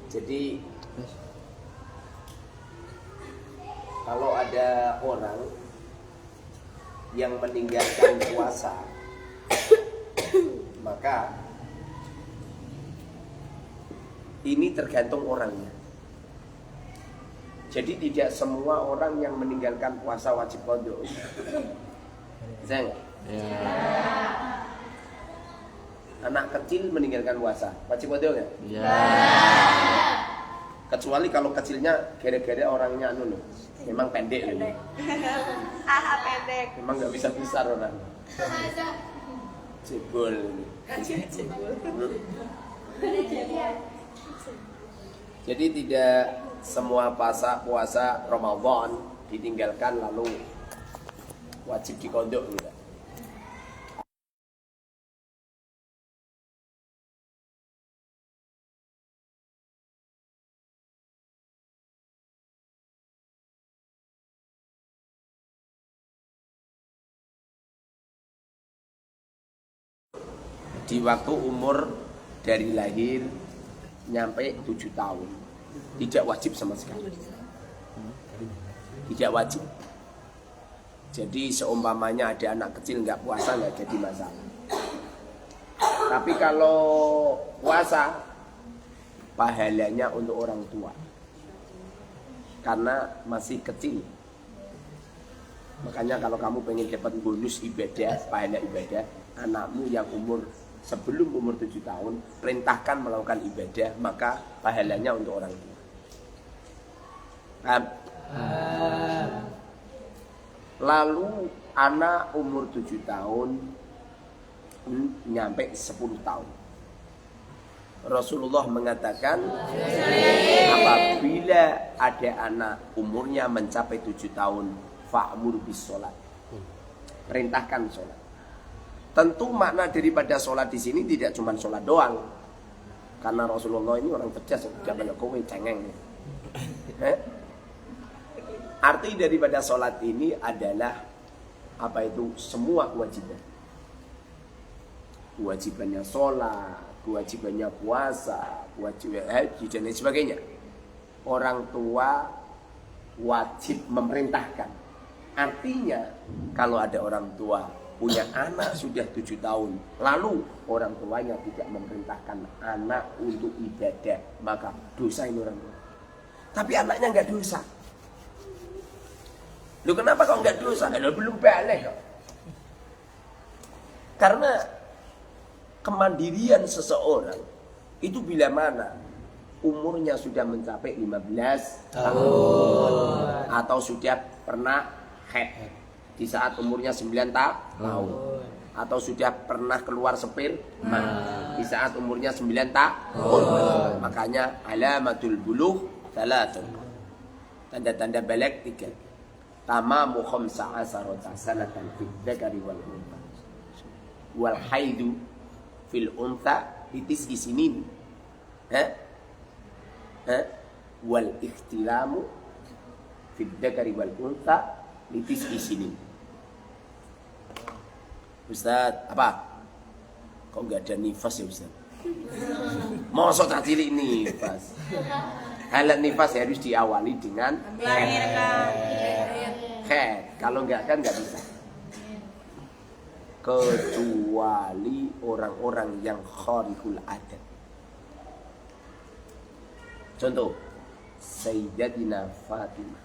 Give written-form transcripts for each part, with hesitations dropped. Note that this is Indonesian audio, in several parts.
Jadi kalau ada orang yang meninggalkan puasa, maka ini tergantung orangnya. Jadi tidak semua orang yang meninggalkan puasa wajib qadha. Bisa nggak? Ya. Anak kecil meninggalkan puasa wajib qadha nggak? Ya. Kecuali kalau kecilnya gara-gara orangnya memang pendek ini. Pendek. Memang nggak bisa besar orang. Cebol ini. Jadi tidak semua puasa Ramadan ditinggalkan lalu wajib diqadha gitu. Di waktu umur dari lahir nyampe 7 tahun tidak wajib sama sekali. Tidak wajib. Jadi seumpamanya ada anak kecil nggak puasa nggak jadi masalah. Tapi kalau puasa pahalanya untuk orang tua karena masih kecil. Makanya kalau kamu pengen dapat bonus ibadah, pahala ibadah, anakmu yang sebelum umur 7 tahun perintahkan melakukan ibadah, maka pahalanya untuk orang tua. Lalu anak umur 7 tahun nyampe 10 tahun. Rasulullah mengatakan apabila ada anak umurnya mencapai 7 tahun, fa'mur bis sholat. Perintahkan sholat. Tentu makna daripada sholat di sini tidak cuma sholat doang, karena Rasulullah ini orang cerdas, tidak banyak kowe cengeng. Arti daripada sholat ini adalah apa itu? Semua kewajiban. Kewajibannya sholat, kewajibannya puasa, kewajiban haji dan lain sebagainya. Orang tua wajib memerintahkan. Artinya kalau ada orang tua punya anak sudah 7 tahun, lalu orang tuanya tidak memerintahkan anak untuk ibadah, maka dosa ini orang tua. Tapi anaknya nggak dosa. Loh kenapa kok nggak dosa? Loh belum balik kok. Karena kemandirian seseorang itu bila mana umurnya sudah mencapai 15 tahun atau sudah pernah haid di saat umurnya 9 tahun atau sudah pernah keluar sperma di saat umurnya 9 tahun. Makanya alamatul bulugh salatun. Tanda-tanda balik 3. Tamamu khamsa asarata sanatan fil dzakari wal untha. Wal haidu fil untha litis isinin. Wal ikhtilamu fil dzakari wal untha litis isinin. Ustaz, apa? Kok nggak ada nifas ya Ustaz? Masa tak cilik nifas? Halat nifas harus diawali dengan haid. Kalau nggak kan nggak bisa. Kecuali orang-orang yang khariqul adat. Contoh, Sayyidatina Fatimah.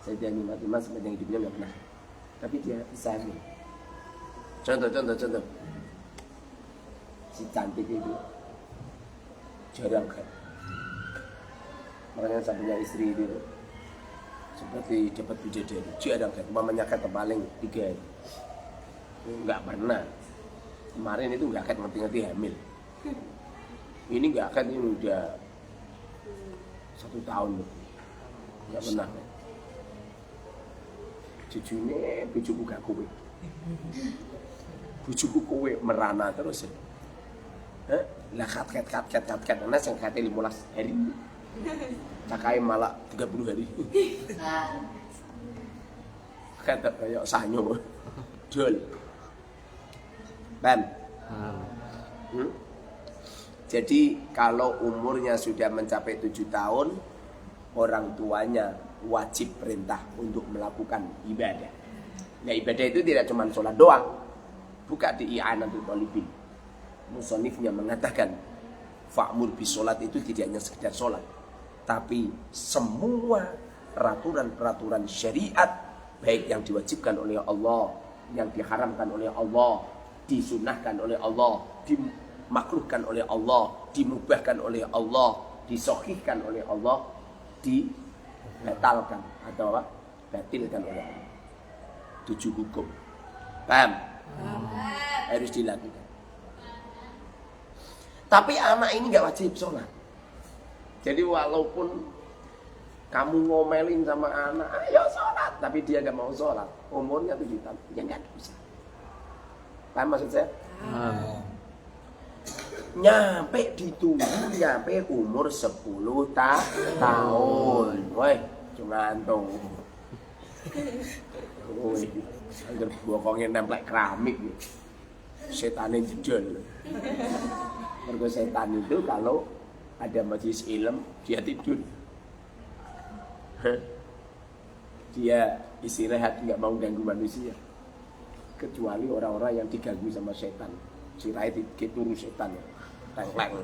Sayyidatina Fatimah sepanjang hidupnya nggak pernah, tapi dia bisa hamil. Contoh. Si cantik itu jarang kan. Makanya saya punya istri itu seperti dapat bidadari, jarang kan. Mamanya kata paling 3 hari. Nggak pernah. Kemarin itu nggak akan ngerti-ngerti hamil. Ini nggak akan, ini udah 1 tahun loh. Nggak pernah kan. Cucunya bujuku gak kowe. Bujuku kowe merana terus ya. Lah kat karena yang kate 15 hari. Cakai malah 30 hari. Kata kayak sanyo. Dol. Bam. Jadi kalau umurnya sudah mencapai 7 tahun, orang tuanya wajib perintah untuk melakukan ibadah. Nah, ibadah itu tidak cuma sholat doang. Buka di I'anatul Talibin. Musonifnya mengatakan fa'mur bisolat itu tidak hanya sekedar sholat, tapi semua peraturan-peraturan syariat, baik yang diwajibkan oleh Allah, yang diharamkan oleh Allah, disunahkan oleh Allah, dimakruhkan oleh Allah, dimubahkan oleh Allah, disohihkan oleh Allah, dibatalkan atau apa? Batilkan oleh Allah. 7 hukum. Paham? Harus dilakukan. Tapi anak ini nggak wajib sholat. Jadi walaupun kamu ngomelin sama anak, ayo sholat, tapi dia nggak mau sholat, umurnya 7 tahun, ya nggak bisa. Paham maksud saya? Nyampe dituduh, nyampe umur 10 tahun. Woi, cuma antung. Woi, agar bokongnya nemplek keramik nih. Setannya jedol. Mergo setan itu kalau ada majelis ilmu dia tidur. Dia istirahat, nggak mau ganggu manusia. Kecuali orang-orang yang diganggu sama setan. Sirai dituru setan. Tengkleng.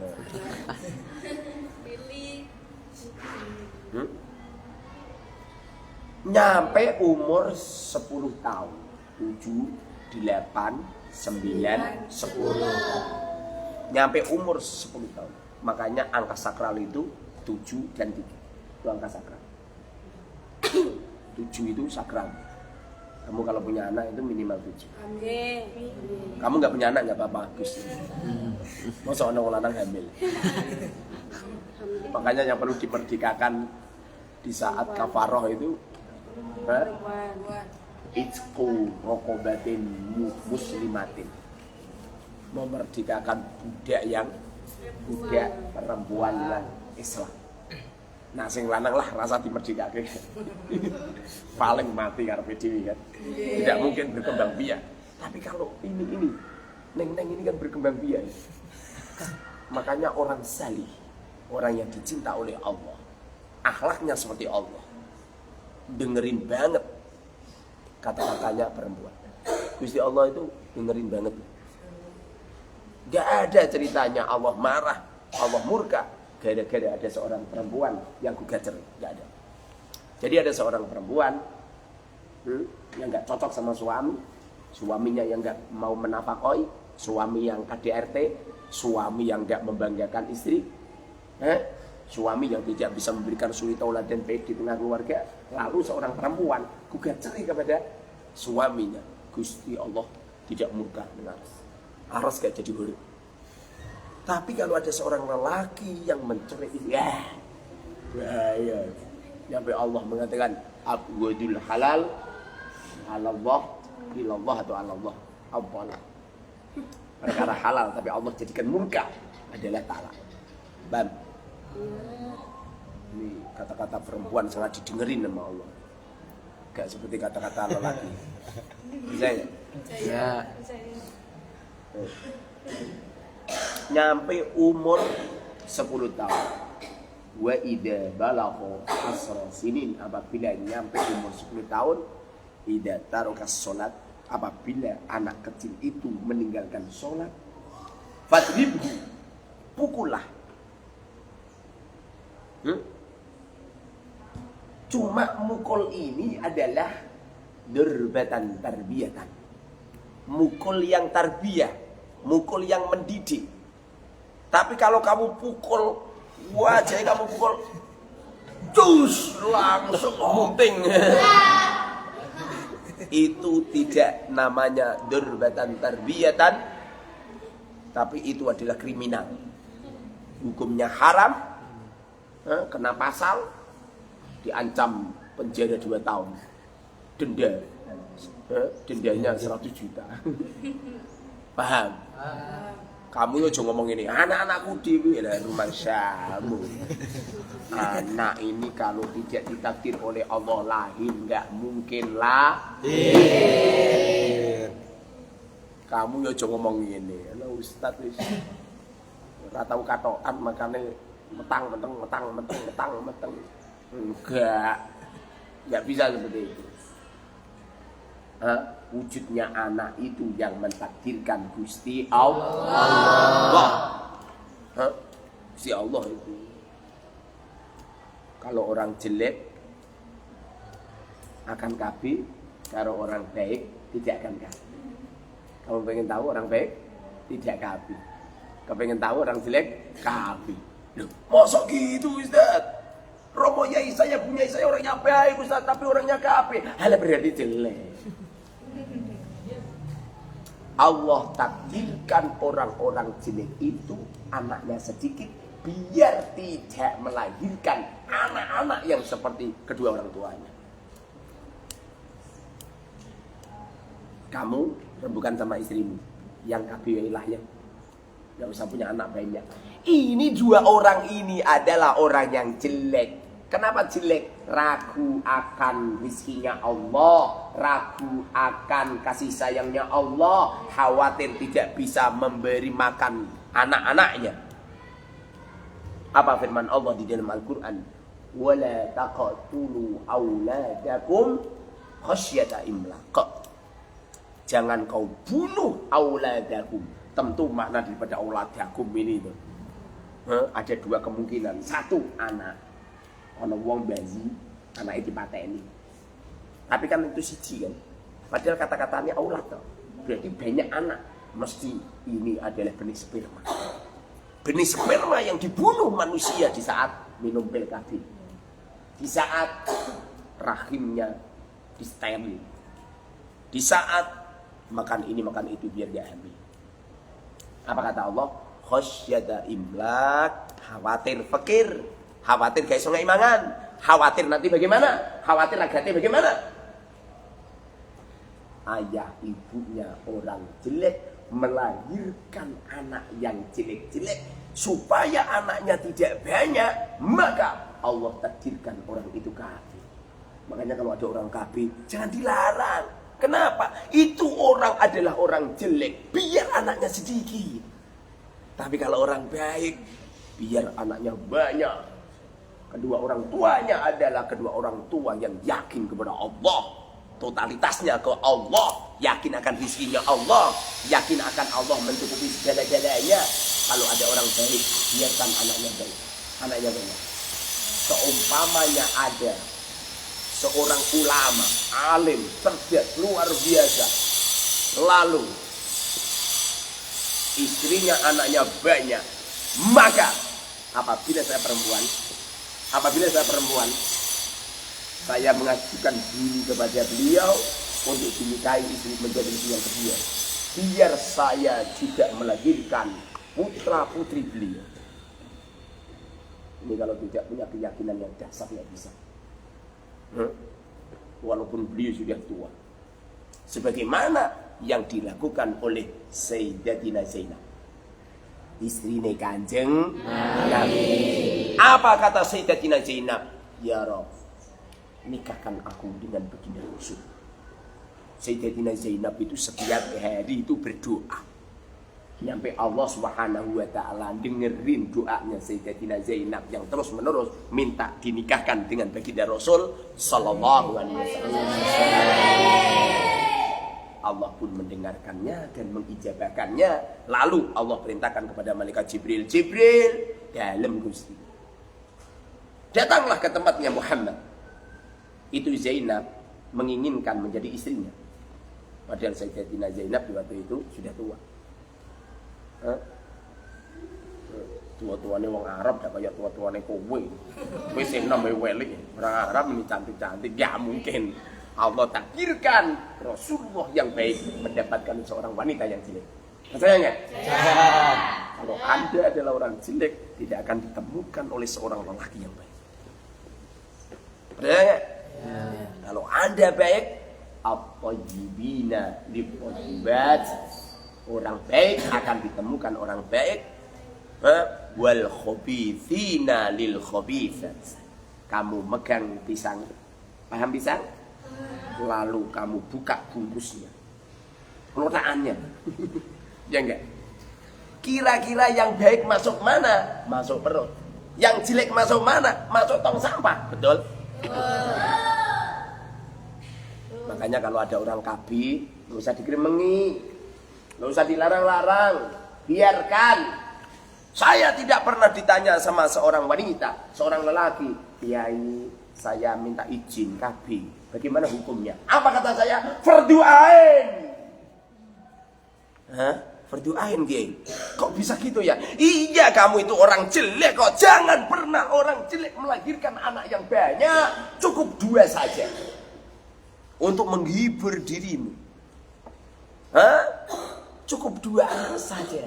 Nyampe umur 10 tahun. 7, 8, 9, 10. Nyampe umur 10 tahun. Makanya angka sakral itu 7 dan 3. Itu angka sakral. 7 itu sakral. Kamu kalau punya anak itu minimal 7. Kamu nggak punya anak nggak apa-apa, Gus. Masa orang lanang hamil. Makanya yang perlu dimerdekakan di saat kafaroh itu, Itqu rokobatin muslimatin, memerdekakan budak perempuan yang Islam. Nah, sing lanang lah rasa dimerdekake. Paling mati karepe dhewe kan. Tidak mungkin berkembang biak. Tapi kalau ini neng ini kan berkembang biak. Makanya orang salih, orang yang dicinta oleh Allah, akhlaknya seperti Allah, dengerin banget kata-katanya perempuan. Gusti Allah itu dengerin banget. Gak ada ceritanya Allah marah, Allah murka gara-gara ada seorang perempuan yang gugat cerai. Gak ada. Jadi ada seorang perempuan yang gak cocok sama suami, suaminya yang gak mau menafkahi, suami yang KDRT, suami yang gak membanggakan istri, suami yang tidak bisa memberikan suri tauladan baik di tengah keluarga. Lalu seorang perempuan gugat cerai kepada suaminya. Gusti Allah tidak murka dengan aras gak jadi huruf. Tapi kalau ada seorang lelaki yang mencerai, bahaya. Sampai Allah mengatakan abghadul halal alallah ilallah atau alallah abbalah. Perkara halal tapi Allah jadikan murka adalah talak. Bam. Ini kata-kata perempuan sangat didengerin sama Allah. Gak seperti kata-kata lelaki. Bisa ya? Ya. Nyampe umur 10 tahun. Wa idza balagha asra sinin, apabila nyampe umur 10 tahun, idza taraka sholat, apabila anak kecil itu meninggalkan sholat, fadribhu, pukullah. Cuma mukul ini adalah durbatan tarbiyatan, mukul yang tarbiyah, mukul yang mendidik. Tapi kalau kamu pukul wajah, kamu pukul cus langsung munting, itu tidak namanya durbatan tarbiyatan, tapi itu adalah kriminal, hukumnya haram, kena pasal, diancam penjara 2 tahun, denda, dendanya 100 juta. Paham? Kamu yo ngomong ini, anak-anakku dewi lah rumah syamu. Anak ini kalau tidak ditakdir oleh Allah lahir, nggak mungkin lahir. Kamu yo ngomong ini, halo Ustaz. Ora tau katokan makane metang. Enggak bisa seperti itu. Wujudnya anak itu yang mentakdirkan Gusti Allah. Gusti Allah itu. Kalau orang jelek akan kafir, kalau orang baik tidak akan kafir. Kamu pengen tahu orang baik tidak kafir. Kamu pengen tahu orang jelek kafir. Masa gitu Ustaz? Romo yai saya punya saya orangnya baik Ustaz, tapi orangnya kafir. Halah berarti jelek. Allah takdirkan orang-orang jelek itu anaknya sedikit biar tidak melahirkan anak-anak yang seperti kedua orang tuanya. Kamu rembukan sama istrimu yang kafir lahir, nggak usah punya anak banyak. Ini dua orang ini adalah orang yang jelek. Kenapa jelek? Ragu akan rizkinya Allah, ragu akan kasih sayangnya Allah, khawatir tidak bisa memberi makan anak-anaknya. Apa firman Allah di dalam Al-Quran? Wala taqatulu auladakum khasyata imlaq. Jangan kau bunuh auladakum. Tentu makna daripada auladakum ini itu. Ada dua kemungkinan. Satu, anak. Ono wong bayi, anak itu dipateni. Tapi kan itu siji kan. Padahal kata-katanya aulad toh. Berarti banyak anak. Mesti ini adalah benih sperma. Benih sperma yang dibunuh manusia di saat minum pil kafir. Di saat rahimnya disteril. Di saat makan ini makan itu biar dia hamil. Apa kata Allah? Khasyata imlak, khawatir fakir. Khawatir gak iso ngeimangan, khawatir nanti bagaimana, khawatir lagatnya bagaimana. Ayah ibunya orang jelek melahirkan anak yang jelek-jelek supaya anaknya tidak banyak, maka Allah takdirkan orang itu kafir. Makanya kalau ada orang kafir jangan dilarang. Kenapa? Itu orang adalah orang jelek biar anaknya sedikit. Tapi kalau orang baik biar anaknya banyak. Kedua orang tuanya adalah kedua orang tua yang yakin kepada Allah. Totalitasnya ke Allah. Yakin akan rizkinya Allah. Yakin akan Allah mencukupi segala-galanya. Kalau ada orang baik, biarkan anaknya baik. Anaknya banyak. Seumpamanya ada seorang ulama, alim, cerdas, luar biasa. Lalu istrinya, anaknya banyak. Maka apabila saya perempuan, saya mengajukan diri kepada beliau untuk dinikahi istri menjadi istri yang kedua. Biar saya juga melahirkan putra putri beliau. Ini kalau tidak punya keyakinan yang dasar nggak bisa. Walaupun beliau sudah tua. Sebagaimana yang dilakukan oleh Sayyidatina Zainab, istri Kanjeng Nabi. Apa kata Sayyidatina Zainab? Ya Rabb, nikahkan aku dengan baginda Rasul. Sayyidatina Zainab itu setiap hari itu berdoa. Sampai Allah Subhanahu wa taala dengerin doanya Sayyidatina Zainab yang terus menerus minta dinikahkan dengan baginda Rasul sallallahu alaihi wasallam. Allah pun mendengarkannya dan mengijabahkannya. Lalu Allah perintahkan kepada malaikat Jibril, Jibril, dalam Gusti, datanglah ke tempatnya Muhammad. Itu Zainab menginginkan menjadi istrinya. Padahal Sayyidatina Zainab di waktu itu sudah tua. Tua-tuane wong Arab dak kaya tua-tuane kowe. Kowe sing nang welik, orang Arab ini cantik-cantik, gak mungkin. Allah takdirkan Rasulullah yang baik mendapatkan seorang wanita yang jelek. Percaya enggak? Kalau Anda adalah orang jelek, tidak akan ditemukan oleh seorang lelaki yang baik. Percaya enggak? Kalau Anda baik, at-thayyibina lit-thayyibat. Orang baik akan ditemukan orang baik. Wal khabithina lil khabithat. Kamu megang pisang, paham pisang? Lalu kamu buka bungkusnya, pelotaannya, ya enggak? Kira-kira yang baik masuk mana? Masuk perut. Yang jelek masuk mana? Masuk tong sampah. Betul? Makanya kalau ada orang KB, nggak usah dikeremengi, nggak usah dilarang-larang, biarkan. Saya tidak pernah ditanya sama seorang wanita, seorang lelaki, Kiai, saya minta izin KB, bagaimana hukumnya? Apa kata saya? Fardu ain. Hah? Fardu ain, Kiai. Kok bisa gitu ya? Iya, kamu itu orang jelek kok. Jangan pernah orang jelek melahirkan anak yang banyak. Cukup 2 saja. Untuk menghibur dirimu. Hah? Cukup 2 anak saja.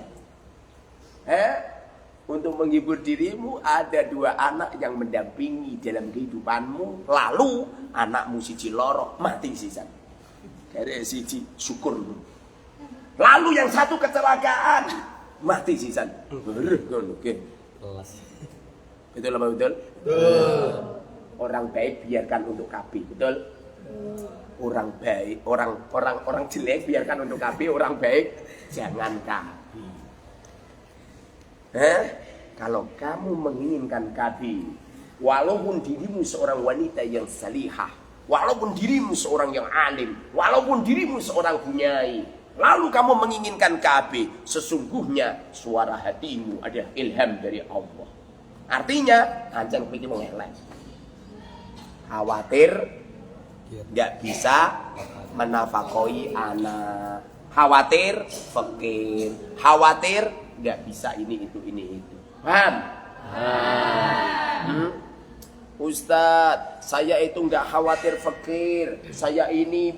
Untuk menghibur dirimu ada 2 anak yang mendampingi dalam kehidupanmu. Lalu anakmu siji loro mati sisan. Dari siji syukur. Lalu yang satu kecelakaan mati sisan. Oke. Betul apa betul? Orang baik biarkan untuk KB, betul? Orang baik, orang jelek biarkan untuk KB, orang baik jangan KB. Kalau kamu menginginkan KB, walaupun dirimu seorang wanita yang salihah, walaupun dirimu seorang yang alim, walaupun dirimu seorang bunyai, lalu kamu menginginkan KB, sesungguhnya suara hatimu adalah ilham dari Allah. Artinya, anjang pikirmu ngelek. Khawatir nggak bisa menafakoi anak, khawatir fakir, khawatir nggak bisa ini itu. Paham? Ustadz, saya itu nggak khawatir fakir. Saya ini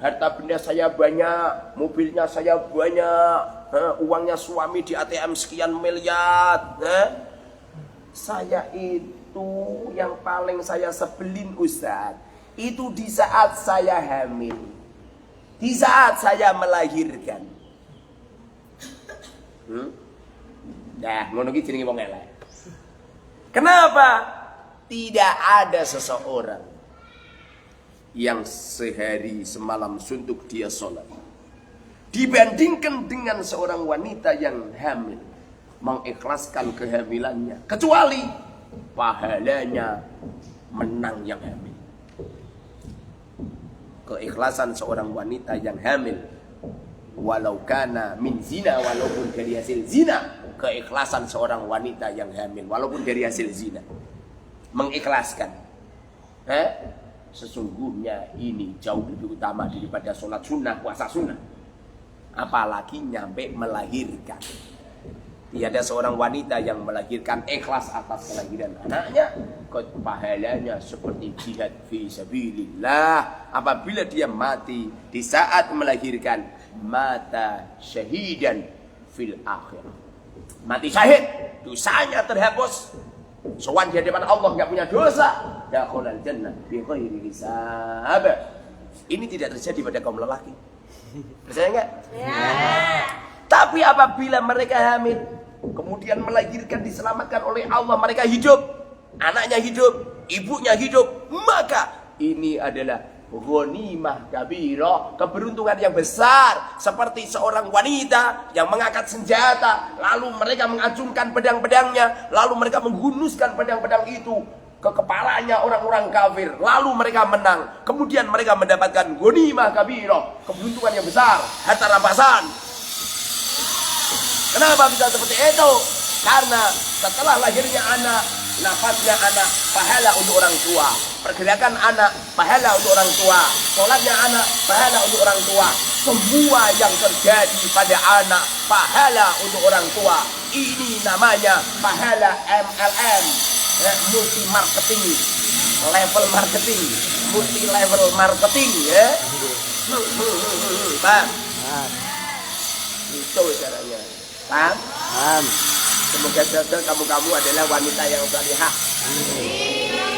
harta benda saya banyak, mobilnya saya banyak, uangnya suami di ATM sekian miliar. Saya itu yang paling saya sebelin Ustadz, itu di saat saya hamil, di saat saya melahirkan. Nah, ngono iki jenenge wong elek. Kenapa? Tidak ada seseorang yang sehari semalam suntuk dia sholat dibandingkan dengan seorang wanita yang hamil mengikhlaskan kehamilannya, kecuali pahalanya menang yang hamil. Keikhlasan seorang wanita yang hamil, walau kana min zina, walaupun dari hasil zina, keikhlasan seorang wanita yang hamil walaupun dari hasil zina, mengikhlaskan, sesungguhnya ini jauh lebih utama daripada sholat sunnah, puasa sunnah, apalagi nyampe melahirkan. Tiada seorang wanita yang melahirkan ikhlas atas kelahiran anaknya, pahalanya seperti jihad fi sabilillah. Apabila dia mati di saat melahirkan, mata syahidan fil akhirah, mati syahid, dosanya terhapus, sowan di hadapan Allah, nggak punya dosa, dakhulal jannah bi ghairi hisab. Ini tidak terjadi pada kaum lelaki. Percaya enggak? Ya. Tapi apabila mereka hamil, kemudian melahirkan, diselamatkan oleh Allah, mereka hidup, anaknya hidup, ibunya hidup, maka ini adalah ghanimah kabirah, keberuntungan yang besar. Seperti seorang wanita yang mengangkat senjata, lalu mereka mengacungkan pedang-pedangnya, lalu mereka menghunuskan pedang-pedang itu ke kepalanya orang-orang kafir, lalu mereka menang, kemudian mereka mendapatkan ghanimah kabirah, keberuntungan yang besar, harta rampasan. Kenapa bisa seperti itu? Karena setelah lahirnya anak, nafasnya anak, pahala untuk orang tua. Pergerakan anak, pahala untuk orang tua. Sholatnya anak, pahala untuk orang tua. Semua yang terjadi pada anak, pahala untuk orang tua. Ini namanya pahala MLM, multi marketing, level marketing, multi level marketing, ya. Bang, itu caranya. Paham? Semoga saja kamu adalah wanita yang salihah.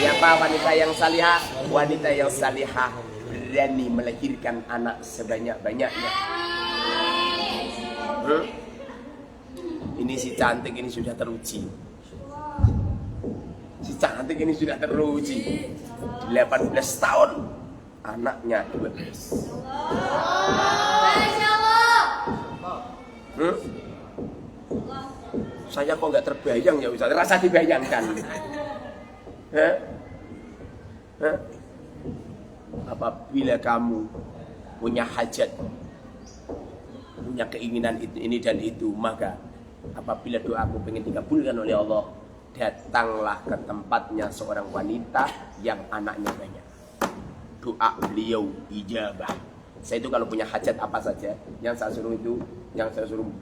Siapa wanita yang salihah? Wanita yang salihah berani melahirkan anak sebanyak-banyaknya. Ini si cantik ini sudah teruji. Si cantik ini sudah teruji. 18 tahun, anaknya 12. Saya kok nggak terbayang ya Ustaz, rasa dibayangkan. Apabila kamu punya hajat, punya keinginan ini dan itu, maka apabila doaku pengen dikabulkan oleh Allah, datanglah ke tempatnya seorang wanita yang anaknya banyak. Doa beliau ijabah. Saya itu kalau punya hajat apa saja, yang saya suruh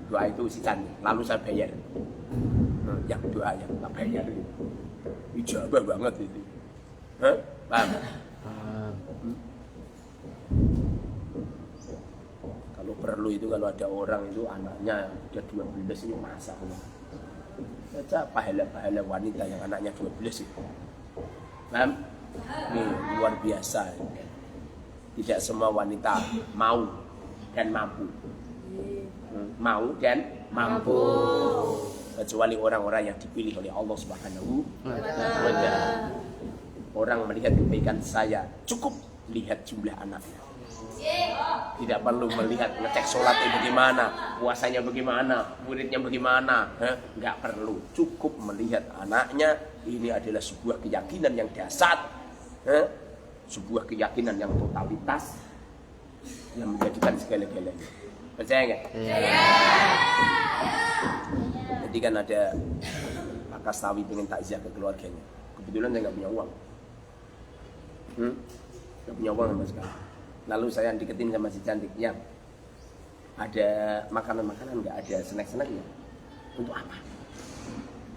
doa itu si Candi, lalu saya bayar. Yang doa yang tak bayar itu ijabah banget itu. Paham? Kalau perlu itu kalau ada orang itu anaknya udah 12 ini masa baca pahala-pahala wanita yang anaknya 12 itu. Paham? Ini luar biasa. Tidak semua wanita mau dan mampu. Mau dan mampu. Kecuali orang-orang yang dipilih oleh Allah Subhanahu wa Ta'ala. Orang melihat kebaikan saya, cukup lihat jumlah anaknya. Tidak perlu melihat ngecek sholatnya bagaimana, puasanya bagaimana, muridnya bagaimana. Nggak perlu, cukup melihat anaknya. Ini adalah sebuah keyakinan yang dasar, sebuah keyakinan yang totalitas, yang menjadikan segala-galanya. Percaya nggak? Jadi kan ada Pak Kastawi pengen takziah ke keluarganya. Kebetulan saya nggak punya uang. Nggak punya uang sama sekali. Lalu saya deketin sama si cantik, yang ada makanan-makanan, nggak ada snack-snacknya. Untuk apa?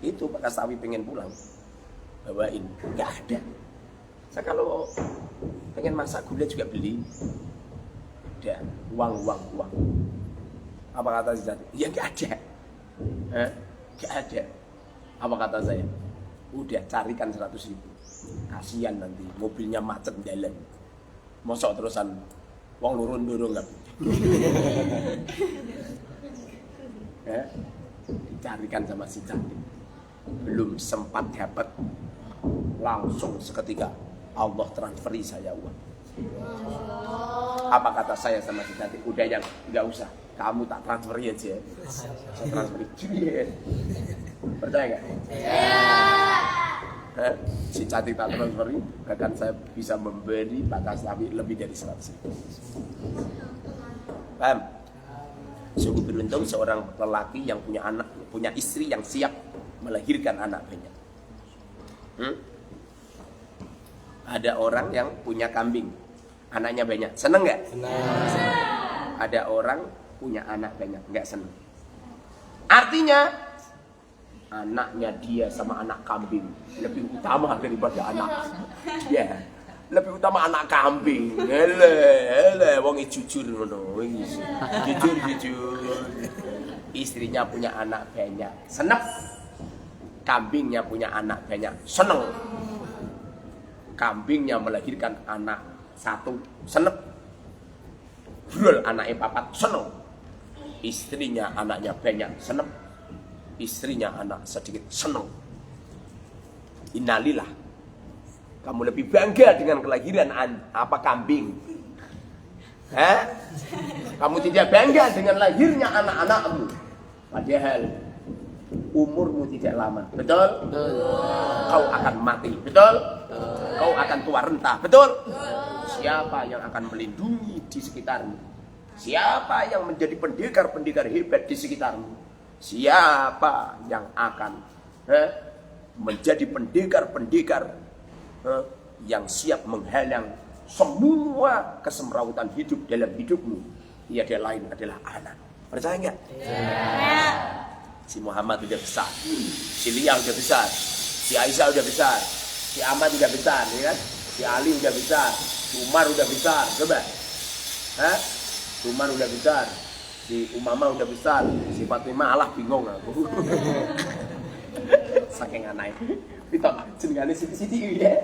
Itu Pak Kastawi pengen pulang, bawain, nggak ada. Saya kalau pengen masak gula juga beli. Udah, uang. Apa kata si cantik? Ya nggak ada. Nggak ada. Apa kata saya? Udah, carikan 100.000. Kasihan nanti mobilnya macet jalan. Mosok terusan wong lurun dorong nggak? Dicarikan sama si cantik. Belum sempat dapat, langsung seketika Allah transferi saya uang. Apa kata saya sama si cantik? Udah, yang nggak usah, kamu tak transferi aja. Saya transferi. Percaya nggak? Si cantik tak transferi, bahkan saya bisa memberi Pak Kastawi lebih dari 100.000. Paham? Sungguh beruntung seorang lelaki yang punya anak, punya istri yang siap melahirkan anak banyak. Ada orang yang punya kambing, anaknya banyak, seneng nggak? Senang. Ada orang punya anak banyak, nggak seneng. Artinya anaknya dia sama anak kambing lebih utama daripada anak dia. Lebih utama anak kambing. Hele, wong jujur ngono. Jujur. Istrinya punya anak banyak, senep. Kambingnya punya anak banyak, seneng. Kambingnya melahirkan anak satu, senep. Brul anaknya papat, seneng. Istrinya anaknya banyak, senep. Istrinya anak sedikit, senang. Innalillah. Kamu lebih bangga dengan kelahiran apa kambing? Kamu tidak bangga dengan lahirnya anak-anakmu. Padahal umurmu tidak lama. Betul? Kau akan mati. Betul? Kau akan tua renta. Betul? Siapa yang akan melindungi di sekitarmu? Siapa yang menjadi pendekar-pendekar hebat di sekitarmu? Siapa yang akan menjadi pendekar-pendekar yang siap menghalang semua kesemrawutan hidup dalam hidupmu? Tiada lain adalah anak. Percaya nggak? Si Muhammad udah besar, si Lia udah besar, si Aisyah udah besar, si Ahmad udah besar, ya kan? Si Ali udah besar, si Umar udah besar, coba. Umar udah besar, si Umama udah besar, si Fatimah alah bingung aku. Saking anaknya. Itu jenengane siti-siti ya.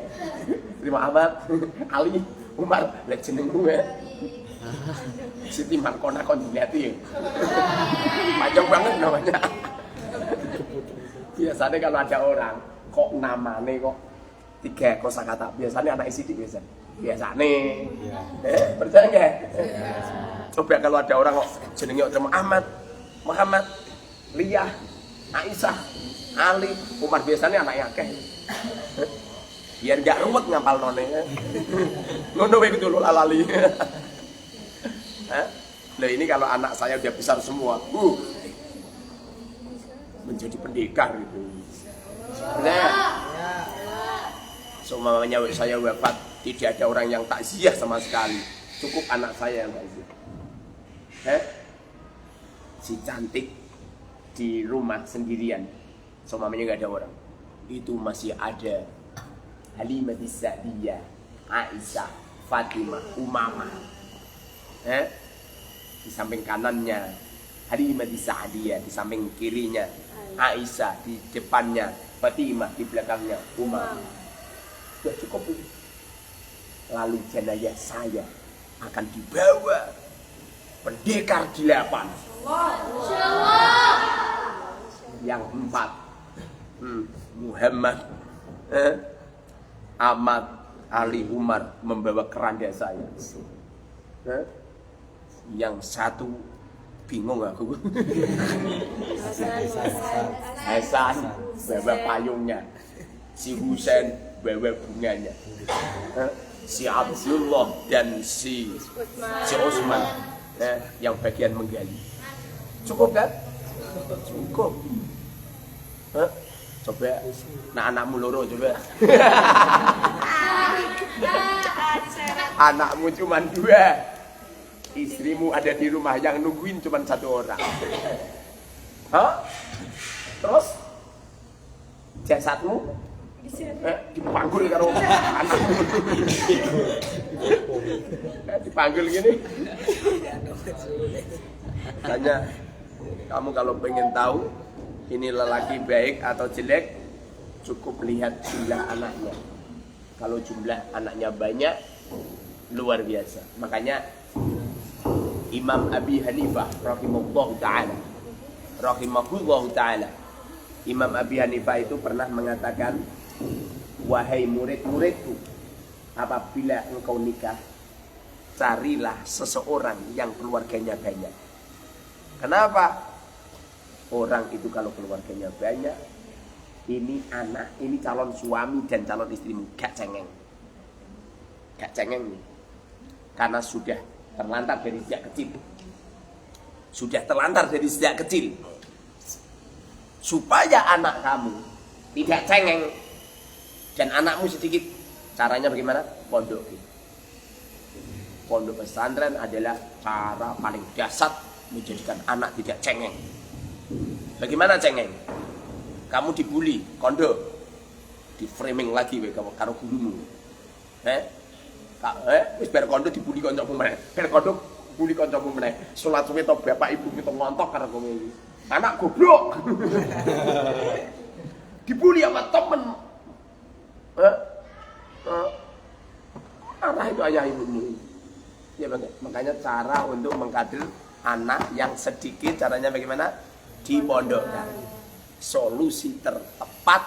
Terima Ahmad, Ali, Umar, lek jeneng gue. Siti Markona kon dilihat ya. Panjang banget namanya. Biasanya kalau ada orang kok namanya kok 3 kosakata, biasanya anak Siti biasanya. Percaya nggak? Coba kalau ada orang kok jenenge cuma Ahmad, Muhammad, Liyah, Aisyah, Ali, Umar biasanya anaknya akeh. Biar gak ruwet ngapal none. Ngono wae kudu lali. Lah ini kalau anak saya udah besar semua, menjadi pendekar gitu. Nah, semuanya saya wafat, tidak ada orang yang takziah sama sekali. Cukup anak saya yang takziah. Si cantik di rumah sendirian, semuanya nggak ada orang. Itu masih ada Halimah Sa'diyah, Aisyah, Fatimah, Umamah. Di samping kanannya Halimah Sa'diyah, di samping kirinya Aisyah, di depannya Fatimah, di belakangnya Umamah. Sudah cukup ini. Lalu jenazah saya akan dibawa pendekar 8. Yang 4 Muhammad, Ahmad, Ali, Umar membawa keranda saya. Yang 1 bingung aku. Hasan bawa payungnya, si Husain bawa bunganya, si Abdullah dan si Utsman yang bagian menggali. Cukup kan? Cukup. Coba, nah anakmu loro coba. Anakmu cuma 2. Istrimu ada di rumah yang nungguin cuma 1 orang. Terus jasadmu dipanggul karo anakmu. Dipanggul gini. Tanya, kamu kalau pengen tahu ini lelaki baik atau jelek, cukup lihat jumlah anaknya. Kalau jumlah anaknya banyak, luar biasa. Makanya Imam Abi Hanifah rahimahullah ta'ala, Imam Abi Hanifah itu pernah mengatakan, wahai murid-muridku, apabila engkau nikah, carilah seseorang yang keluarganya banyak. Kenapa? Orang itu kalau keluarganya banyak, ini anak, ini calon suami dan calon istrimu gak cengeng. Gak cengeng nih. Karena sudah terlantar dari sejak kecil. Sudah terlantar dari sejak kecil. Supaya anak kamu tidak cengeng dan anakmu sedikit, caranya bagaimana? Pondok. Pondok pesantren adalah cara paling dasar menjadikan anak tidak cengeng. Bagaimana cengeng? Kamu dibully, kondo, di framing lagi karo gurumu. Wis bar kondo dibully kancamu meneh. Bar kondo bully kancamu meneh. Salat suwe to bapak ibu kita ngontok karo kowe iki. Anak goblok. Dibully sama temen. Arah itu ayah ibumu. Ya makanya cara untuk mengkader anak yang sedikit, caranya bagaimana? Dipondokkan. Solusi tertepat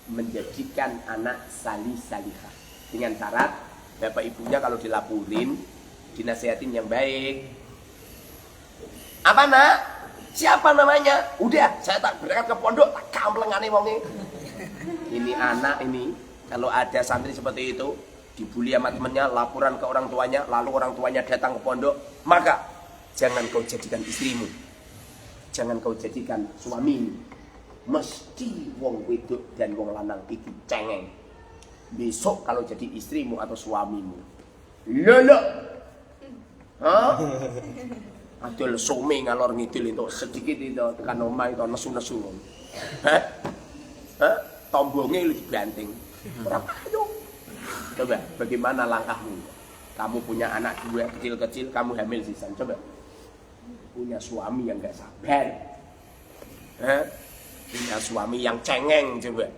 menjadikan anak salih-salihah. Dengan syarat bapak ibunya kalau dilaporin, dinasihatin yang baik. Apa nak? Siapa namanya? Udah, saya tak berangkat ke pondok, tak kamplengane wonge. Ini anak ini, kalau ada santri seperti itu, dibully sama temannya, laporan ke orang tuanya, lalu orang tuanya datang ke pondok, maka jangan kau jadikan istrimu, jangan kau jadikan suamimu. Mesti wong wedok dan wong lanang itu cengeng. Besok kalau jadi istrimu atau suamimu, lolo, adol some ngalor ngidul itu sedikit itu tekan omah itu nesu-nesu. Tombongnya lu dibanting. Coba bagaimana langkahmu? Kamu punya anak 2 kecil-kecil, kamu hamil sisan. Coba punya suami yang gak sabar, punya suami yang cengeng. Coba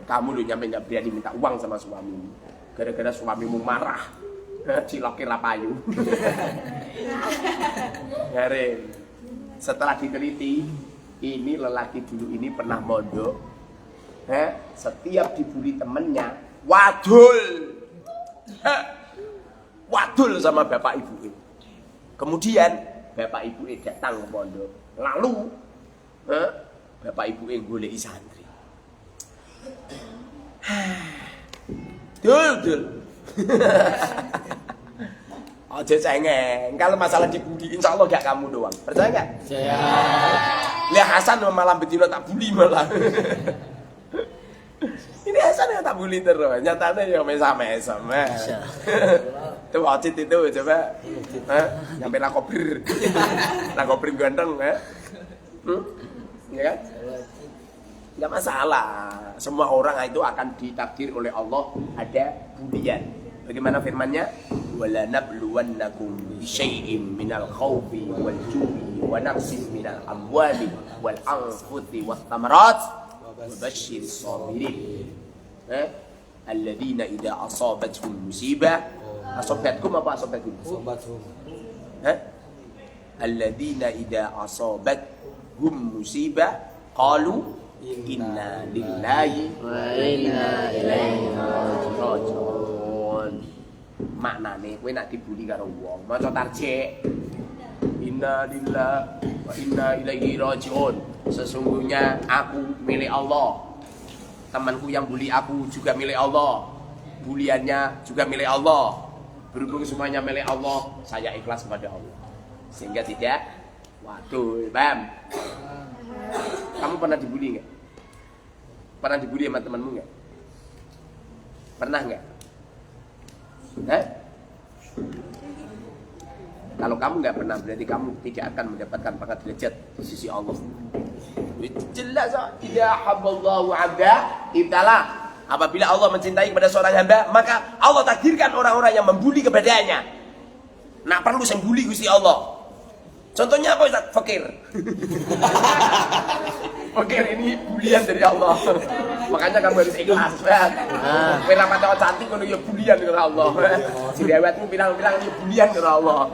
kamu lu nyampe gak berani minta uang sama suamimu, gara-gara suamimu marah, cilokir payu. Garing. Setelah diteliti, ini lelaki dulu ini pernah mondok, setiap dibully temennya wadul, wadul sama bapak ibu ini. Kemudian bapak ibu datang ke pondok. Lalu bapak ibu goleki santri. Dul. Aja cengeng. Kalau masalah dibully, insya Allah gak kamu doang. Percaya gak? Saya. Lihat Hasan malam betina tak bully malah. Ini Hasan yang tak bully terus. Nyatanya ya mesam-mesam. Itu wajib itu coba. Nyampe nakobir. Nakobir ganteng. Ya kan? Enggak masalah. Semua orang itu akan ditakdir oleh Allah ada bulian. Bagaimana firman-Nya? Wala nabluwannakum bisyai'im minal khawfi wal ju'i wa naqsin minal amwali wal anfusi was thamarat wa basyiris sabirin. Alladzina idza asabatuhum musibah asabatkum apa asabatkum? Sobathum. Alladzina idza asabatuhum musibah qalu inna lillahi wa inna ilaihi raji'un. Maknane kowe nak dibuli karo wong, maca tarjih. Inna lillahi wa inna ilaihi raji'un. Sesungguhnya aku milik Allah. Temanku yang bully aku juga milik Allah. Buliannya juga milik Allah. Berhubung semuanya milik Allah, saya ikhlas kepada Allah. Sehingga tidak waduh, paham? Kamu pernah dibully enggak? Pernah dibully sama temanmu enggak? Pernah enggak? Kalau kamu enggak pernah, berarti kamu tidak akan mendapatkan pangkat derajat di sisi Allah. Jelas, tidak haballahu 'abda ibtala. Apabila Allah mencintai kepada seorang hamba, maka Allah takdirkan orang-orang yang membuli kepadanya. Nak perlu sing bully Gusti Allah. Contohnya apa Ustaz? Fakir. Fakir ini bulian dari Allah. Makanya kamu harus ikhlas. Kowe ra patok cantik ngono ya bulian karo Allah. Direwetmu bilang-bilang ya bulian karo Allah.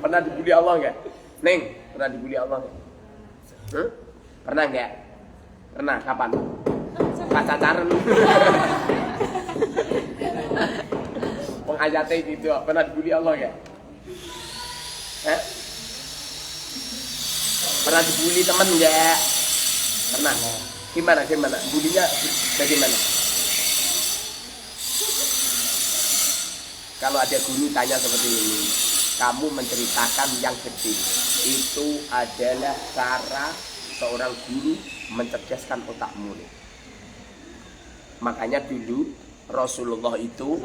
Pernah dibully Allah enggak? Neng, pernah dibully Allah enggak? Pernah enggak? Pernah, kapan? Pas pacaran. Wong ayate itu pernah dibully Allah enggak? Pernah dibully teman enggak? Pernah. Gimana? Bulinya bagaimana? Kalau ada guru tanya seperti ini, kamu menceritakan yang kecil. Itu adalah cara seorang guru mencerdaskan otak murid. Makanya dulu Rasulullah itu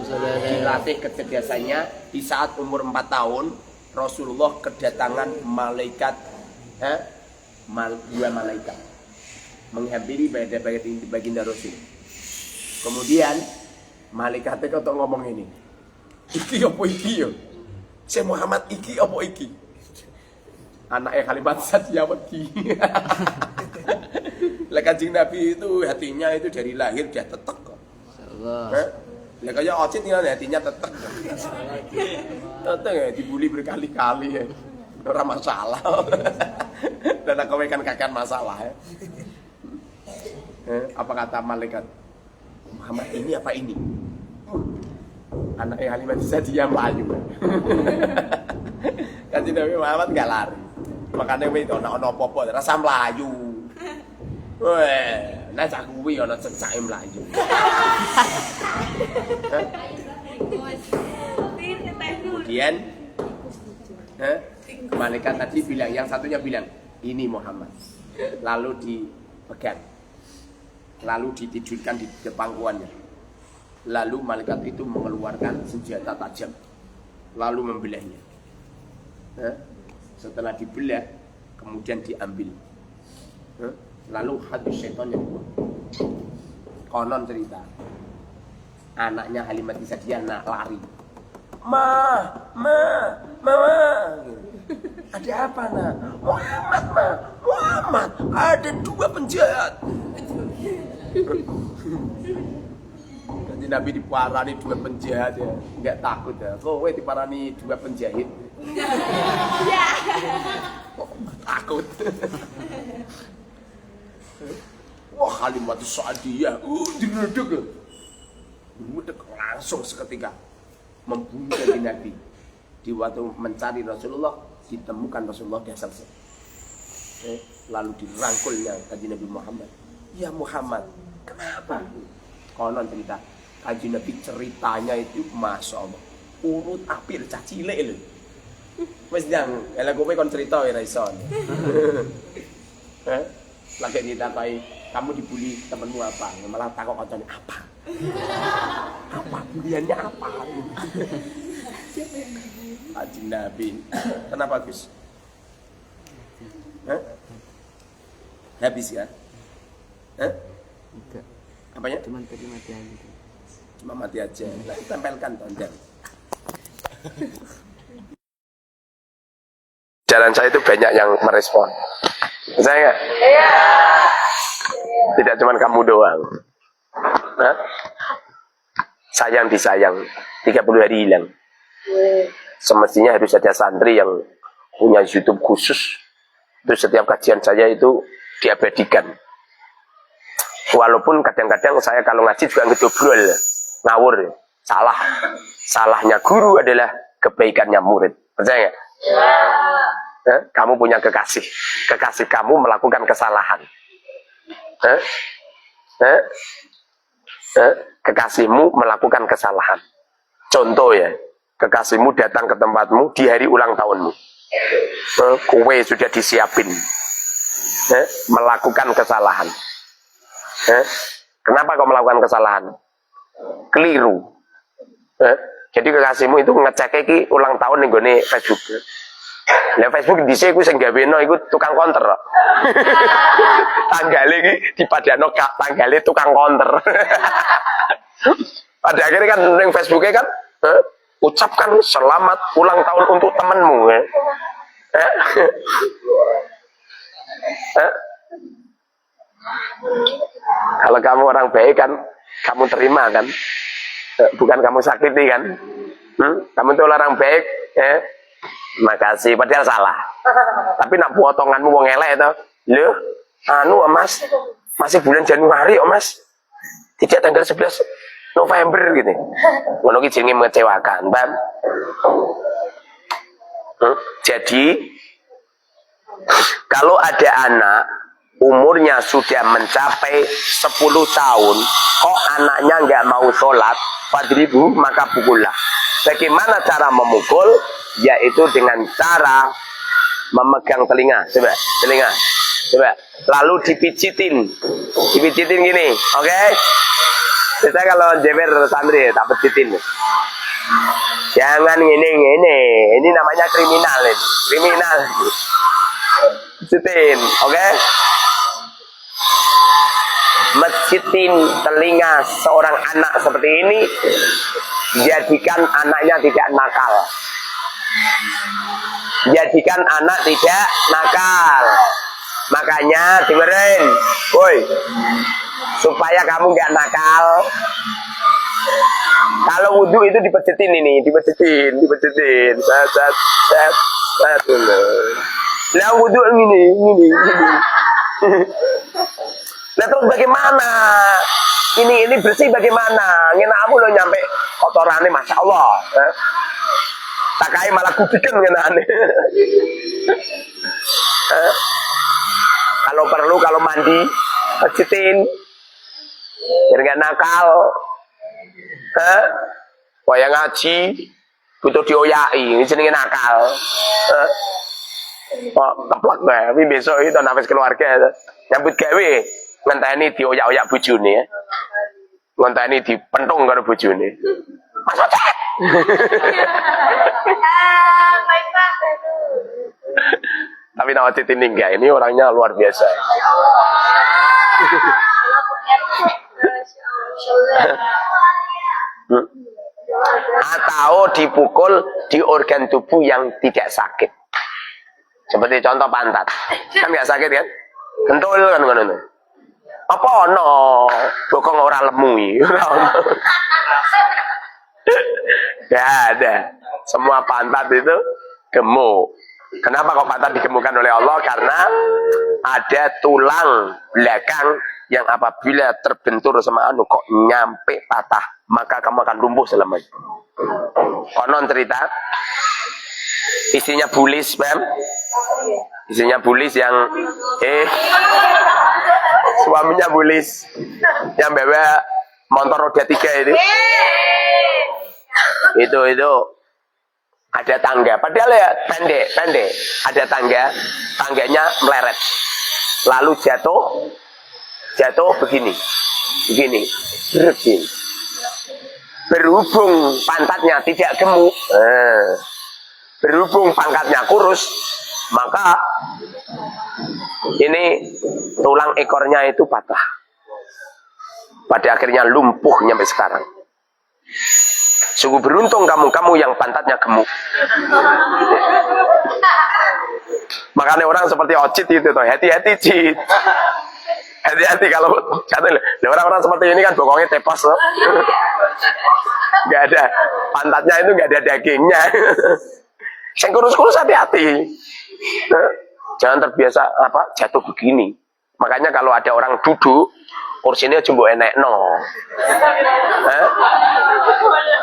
dilatih kecerdasannya di saat umur 4 tahun. Rasulullah kedatangan malaikat, dua malaikat menghampiri baginda Rasul. Kemudian malaikatnya kata ngomong ini, iki apa iki yo? Si Muhammad iki apa iki? Anaknya kalimat saja wedi. Lah Kanjeng Nabi itu hatinya itu dari lahir dia tetek kok. Ya kayak Ocit ini hatinya tetek. Tetek ya dibully berkali-kali ya. Ora masalah. Dan aku kan kakek masalah ya. Apa kata malaikat? Muhammad ini apa ini? Anaknya Halimah Sa'diyah melayu. Kanjeng Nabi Muhammad enggak lari. Makanya itu ana apa-apa rasa melayu. Weh, nek cak kuwi ana cecake mlayu. Kemudian malaikat tadi bilang, yang satunya bilang, ini Muhammad. Lalu dipegang. Lalu ditidurkan di pangkuannya. Lalu malaikat itu mengeluarkan senjata tajam. Lalu membelahnya. Setelah dibelah, kemudian diambil. Lalu hati setan yang konon cerita anaknya Halimah Sa'diyah nak lari, mama, ada apa nak? Muhammad, ada 2 penjahat. Nanti Nabi diparani 2 penjahat ya, nggak takut ya? Kowe diparani 2 penjahit, takut. Wah, Halimah Sa'diyah diledek langsung seketika membunuh Nabi. Di waktu mencari Rasulullah, ditemukan Rasulullah dia selesai. Lalu dirangkulnya Kanjeng Nabi Muhammad. Ya Muhammad, kenapa? Konon cerita Kanjeng Nabi ceritanya itu masya Allah urut apil cah cilik lho. Wis ndang, elek kowe kon cerita ya ra iso. Lagi ditakai kamu dibully temenmu apa? Malah takut kancane apa? Apa buliannya apa? Kanjeng Nabi. Kenapa Gus? Habis ya? Enggak. Apanya? Cuman tadi mati aja. Cuma mati aja. Nah, tempelkan tonjang. Jalan saya itu banyak yang merespon. Saya iya. Tidak cuma kamu doang. Hah? Sayang disayang. 30 hari hilang. Semestinya harus ada santri yang punya YouTube khusus. Itu setiap kajian saya itu diabadikan. Walaupun kadang-kadang saya kalau ngaji juga ngedobrol, ngawur, salah. Salahnya guru adalah kebaikannya murid. Percaya nggak? Ya. Kamu punya kekasih, kekasih kamu melakukan kesalahan. Kekasihmu melakukan kesalahan. Contoh ya, kekasihmu datang ke tempatmu di hari ulang tahunmu. Kue sudah disiapin, melakukan kesalahan. Kenapa kau melakukan kesalahan? Keliru. Jadi kekasihmu itu ngecek iki ulang tahun ning gone Facebook. Lah Facebook dhisik ku sing gaweno iku tukang konter. Tanggale iki dipadano tanggale tukang konter. Pada akhirnya kan ning Facebooke kan ucapkan selamat ulang tahun untuk temanmu. Kalau kamu orang baik kan kamu terima kan, bukan kamu sakiti kan. Kamu itu orang baik, makasih padahal salah. Tapi nak potonganmu wong elek itu, lho, anu Mas, masih bulan Januari Mas, tidak tanggal 11 November gitu. Ngono ki jenenge mengecewakan, Bang. Jadi kalau ada anak umurnya sudah mencapai 10 tahun, kok anaknya nggak mau sholat, fadribu maka pukullah. Bagaimana cara memukul? Yaitu dengan cara memegang telinga, coba, telinga, coba, lalu dipijitin gini, oke? Kita kalau jeber santri tak pijitin. Jangan ini namanya kriminal ini, kriminal. Pijitin, oke? Mencitin telinga seorang anak seperti ini, jadikan anaknya tidak nakal. Jadikan anak tidak nakal. Makanya dengerin, woi, supaya kamu nggak nakal. Kalau wudhu itu dipejetin ini, dipejetin. Set. Nah wudhu ini. Nah terus bagaimana? Ini bersih bagaimana? Ngenamu lo nyampe kotorannya, masya Allah. Tak kaya malah kubikin ngenane. Kalau perlu kalau mandi, pejitin, biar nggak nakal. Waya ngaji, butuh dioyai, ini jenenge nakal. Kok keplak gue, tapi besok itu nafas keluarga nyambut gawe. Ngenteni dioyak-oyak bojone, ngenteni dipentung karo bojone. Mas Ocet. Baik Pak. Tapi nama Ocet ini enggak, ini orangnya luar biasa. Atau dipukul di organ tubuh yang tidak sakit. Seperti contoh pantat. Kan enggak sakit kan? Kentul kan ngono. Apa ono bokong ora lemu iki. Ya ada. Semua pantat itu gemuk. Kenapa kok pantat digemukkan oleh Allah? Karena ada tulang belakang yang apabila terbentur sama anu kok nyampe patah, maka kamu akan lumpuh selamanya. Konon cerita Istrinya bulis, Mem. Istrinya bulis yang suaminya bulis yang bawa motor roda 3 itu. Itu ada tangga, padahal ya pendek, ada tangganya meleret, lalu jatuh begini, berhubung pantatnya tidak gemuk, berhubung pangkatnya kurus, maka ini tulang ekornya itu patah, pada akhirnya lumpuh sampai sekarang. Sungguh beruntung kamu yang pantatnya gemuk. Makanya orang seperti Ocit itu tuh, hati-hati Cit. Hati-hati kalau orang-orang seperti ini kan bokongnya tepos loh. Gak ada pantatnya itu, gak ada dagingnya. Yang kurus-kurus hati-hati. Jangan terbiasa jatuh begini. Makanya kalau ada orang duduk, kursinya jumbo enek no.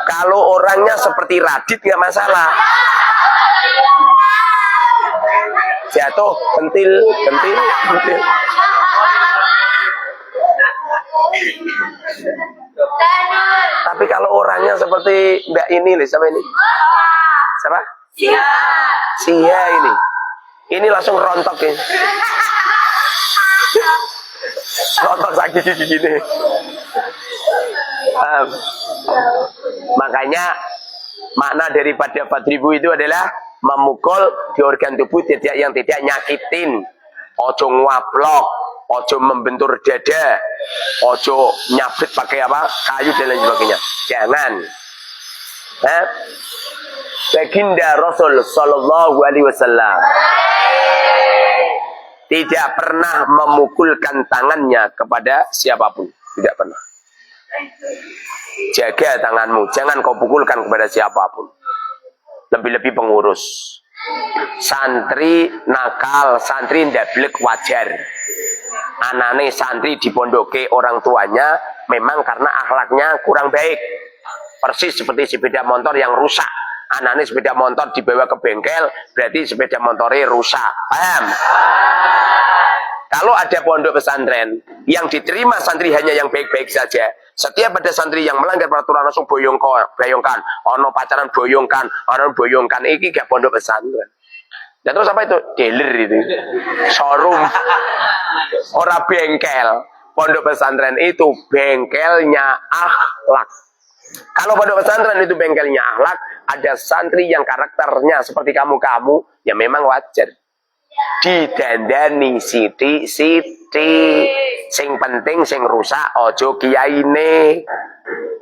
Kalau orangnya seperti Radit nggak masalah. Jatuh, pentil. Tapi kalau orangnya seperti Mbak ini nih, siapa ini? Siapa? Sia ini. Ini langsung rontok ya. Rontok sakit gini. Makanya makna daripada Badribu itu adalah memukul di organ tubuh yang tidak nyakitin. Ojo ngwaplok, ojo membentur dada, ojo nyabit pakai kayu dan lain sebagainya. Jangan. Baginda Rasul Sallallahu Alaihi Wasallam tidak pernah memukulkan tangannya kepada siapapun, tidak pernah. Jaga tanganmu, jangan kau pukulkan kepada siapapun. Lebih-lebih pengurus. Santri nakal, santri ndablek wajar. Anane santri dipondoke orang tuanya memang karena akhlaknya kurang baik. Persis seperti sepeda motor yang rusak. Anane sepeda motor dibawa ke bengkel, berarti sepeda motornya rusak. Paham? Kalau ada pondok pesantren yang diterima santri hanya yang baik-baik saja, setiap ada santri yang melanggar peraturan langsung boyongkan, ono pacaran boyongkan, iki gak pondok pesantren. Dan terus apa itu? Dealer itu, showroom, ora bengkel. Pondok pesantren itu bengkelnya akhlak. Kalau pondok pesantren itu bengkelnya akhlak, ada santri yang karakternya seperti kamu, ya memang wajar. Didandani siti, sing penting sing rusak ojo kiyaine,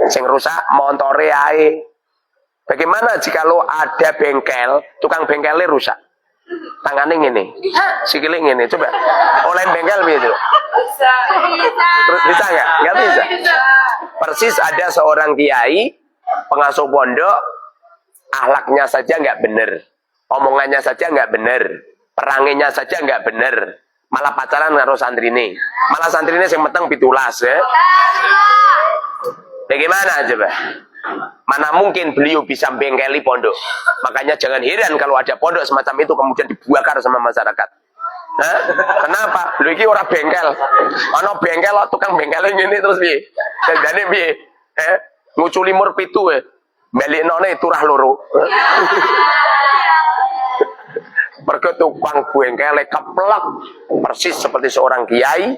sing rusak montore ae. Bagaimana jikalau ada bengkel, tukang bengkelnya rusak, tangannya ngene, sikile ngene, coba oleh bengkel gitu. Bisa nggak? Nggak bisa. Persis ada seorang kiai pengasuh pondok, akhlaknya saja nggak bener, omongannya saja nggak bener, peranginya saja nggak bener, malah pacaran karo santrine, malah santrine sing meteng pitulas ya. Bagaimana coba? Mana mungkin beliau bisa bengkeli pondok? Makanya jangan heran kalau ada pondok semacam itu kemudian dibakar sama masyarakat. Hah? Kenapa? Lho iki ora bengkel. Ana bengkel tukang bengkel ngene terus piye? Dandane piye? Nguculi mur 7 e. Baliknone turah loro. Mergo tukang bengkel keplek persis seperti seorang kiai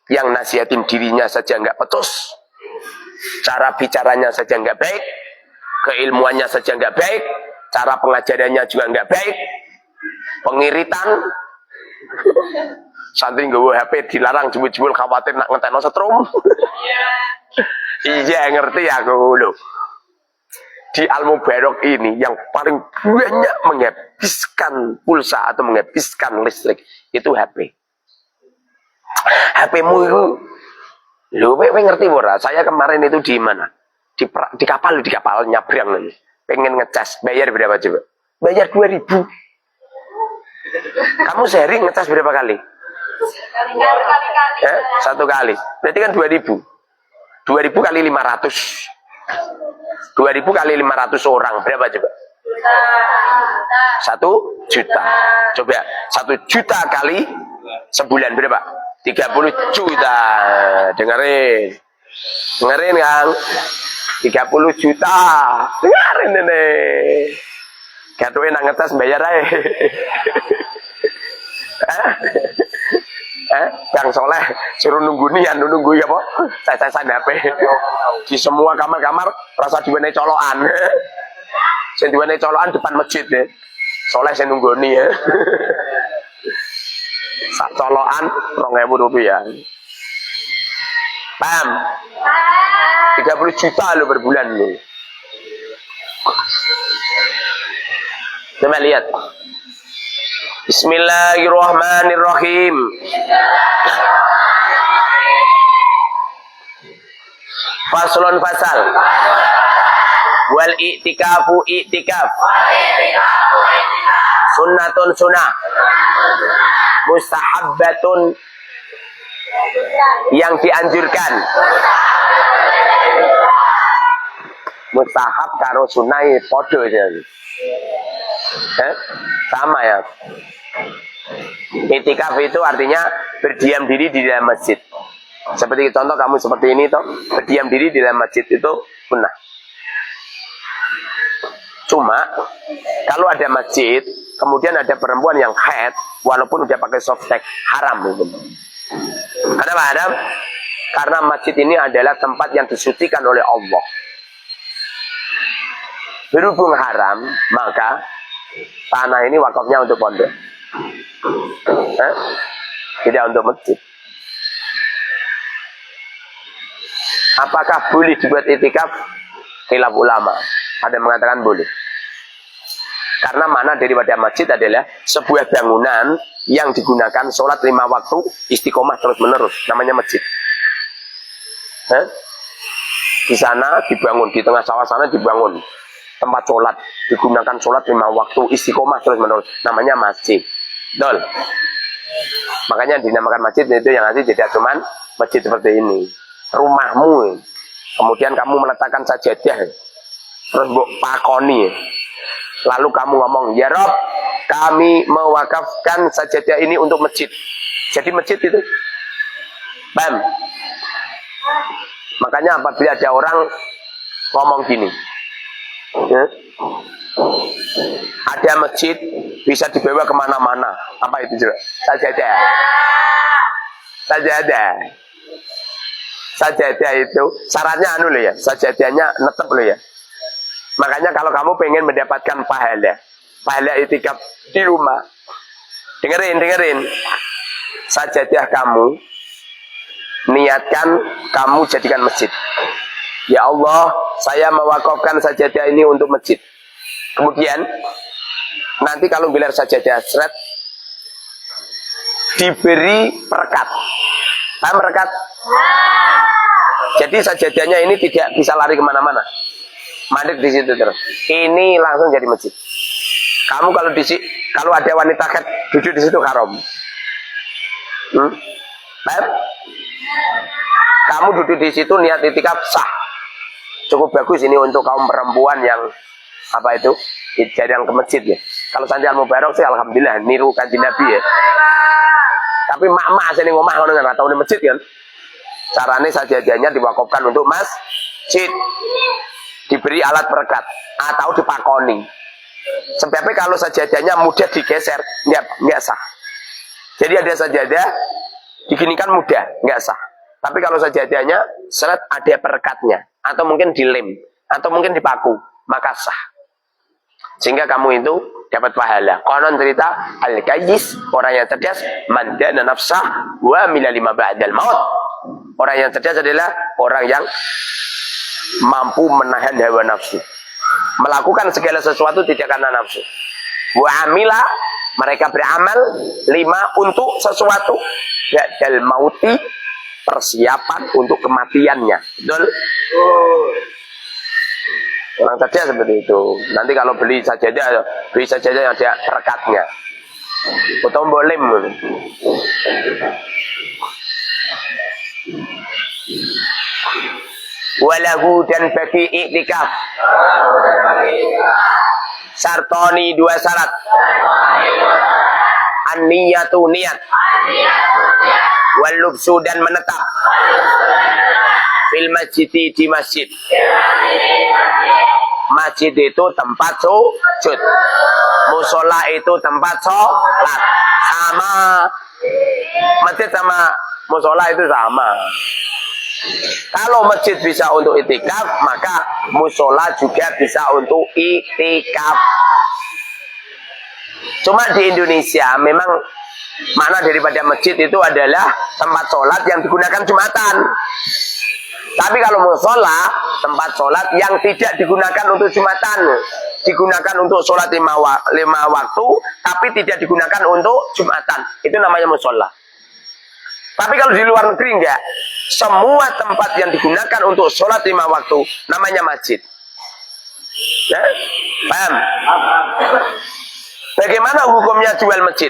yang nasihatin dirinya saja enggak petus. Cara bicaranya saja enggak baik, keilmuannya saja enggak baik, cara pengajarannya juga enggak baik, pengiritan. Santri nggawa HP dilarang jebul-jebul khawatir nak ngeteno setrum. Iya ngerti aku lho. Di Al-Mubarak ini yang paling banyak menghabiskan pulsa atau menghabiskan listrik itu HP. HP-mu itu lho, kowe ngerti ora? Saya kemarin itu di mana? Di kapal nyabrang nih. Pengen ngecas, bayar berapa coba? Bayar 2.000. Kamu sehari ngecas berapa kali? Satu kali. Berarti kan 2.000. 2.000 kali 500. 2.000 kali 500 orang berapa coba? 1 juta. Coba 1 juta kali sebulan berapa? 30 juta. Dengerin. Dengerin Kang. 30 juta. Dengerin ini. Gatuin nang ngetes bayar aja. Yang soleh suruh nunggu ya apa? Saya HP. Di semua kamar-kamar rasa diwenehi colokan. Sing diwenehi colokan depan masjid ya. Soleh saya nunggu ya. Sak colokan 2.000 rupiah. Paham? 30 juta lo per bulan lo. Coba lihat. Bismillahirrahmanirrahim. Faslun fasal. Wal i'tikafu i'tikaf. Sunnatun sunnah. Mustahabbatun yang dianjurkan. Mustahab karo sunnah podo jadi. Sama ya. I'tikaf itu artinya berdiam diri di dalam masjid. Seperti contoh kamu seperti ini toh, berdiam diri di dalam masjid itu sunnah. Cuma kalau ada masjid, kemudian ada perempuan yang haid, walaupun udah pakai softtek, haram itu. Kenapa haram? Karena masjid ini adalah tempat yang disucikan oleh Allah. Berhubung haram, maka tanah ini wakafnya untuk pondok. Tidak untuk masjid. Apakah boleh dibuat itikaf? Khilaf ulama. Ada yang mengatakan boleh. Karena mana daripada masjid adalah sebuah bangunan yang digunakan sholat 5 waktu istiqomah terus menerus. Namanya masjid. Di sana dibangun, di tengah sawah sana dibangun tempat sholat, digunakan sholat 5 waktu istiqomah terus menerus. Namanya masjid. Betul. Makanya dinamakan masjid itu yang nanti tidak cuman masjid seperti ini. Rumahmu, kemudian kamu meletakkan sajadah, terus mbok pakoni, lalu kamu ngomong, ya Rob, kami mewakafkan sajadah ini untuk masjid. Jadi masjid itu, bam. Makanya apabila ada orang ngomong gini, ada masjid bisa dibawa kemana-mana, apa itu juga? Sajadah. Sajadah itu syaratnya anu loh ya, sajadahnya netep loh ya. Makanya kalau kamu pengen mendapatkan pahala itikaf di rumah, dengerin, sajadah kamu niatkan kamu jadikan masjid. Ya Allah, saya mewakafkan sajadah ini untuk masjid. Kemudian nanti kalau gelar sajadah seret diberi perekat. Paham perekat? Jadi sajadahnya ini tidak bisa lari kemana-mana. Mandek di situ terus. Ini langsung jadi masjid. Kamu kalau ada wanita khat duduk di situ haram. Paham? Kamu duduk di situ niat itikaf sah. Cukup bagus ini untuk kaum perempuan yang apa itu? Jarang ke masjid ya. Kalau Santi Al-Mubarak sih alhamdulillah niru kanjeng Nabi ya. Tapi mak-mak sini ngomah ngono enggak tahu di masjid kan. Caranya sajadahnya diwakafkan untuk masjid. Diberi alat perekat atau dipakoni. Sebabnya kalau sajadahnya mudah digeser, enggak sah. Jadi ada sajadah diginikan mudah, enggak sah. Tapi kalau sajadahnya seret ada perekatnya, atau mungkin dilem, atau mungkin dipaku, maka sah. Sehingga kamu itu dapat pahala. Konon cerita al-qayyis, orang yang cerdas, man dana nafsah wa amila lima ba'dal maut. Orang yang cerdas adalah orang yang mampu menahan hawa nafsu, melakukan segala sesuatu tidak karena nafsu. Wa amila, mereka beramal, 5 untuk sesuatu ba'dal mauti, persiapan untuk kematiannya. Betul? Orang cerdas seperti itu. Nanti kalau beli sajadah yang ada rekatnya. Atau boleh. Walahu dan bagi iktikaf Sartoni 2 syarat. An-niyatu niat. Wal-lubsu dan menetap. Fil masjidi di masjid. Masjid itu tempat sujud. Musola itu tempat sholat. Sama. Masjid sama musola itu sama. Kalau masjid bisa untuk itikaf, maka musola juga bisa untuk itikaf. Cuma di Indonesia memang makna daripada masjid itu adalah tempat sholat yang digunakan Jumatan. Tapi kalau musola, tempat sholat yang tidak digunakan untuk Jumatan, digunakan untuk sholat 5 waktu, tapi tidak digunakan untuk Jumatan. Itu namanya musola. Tapi kalau di luar negeri enggak, semua tempat yang digunakan untuk sholat 5 waktu namanya masjid. Ya? Paham? Bagaimana hukumnya jual masjid?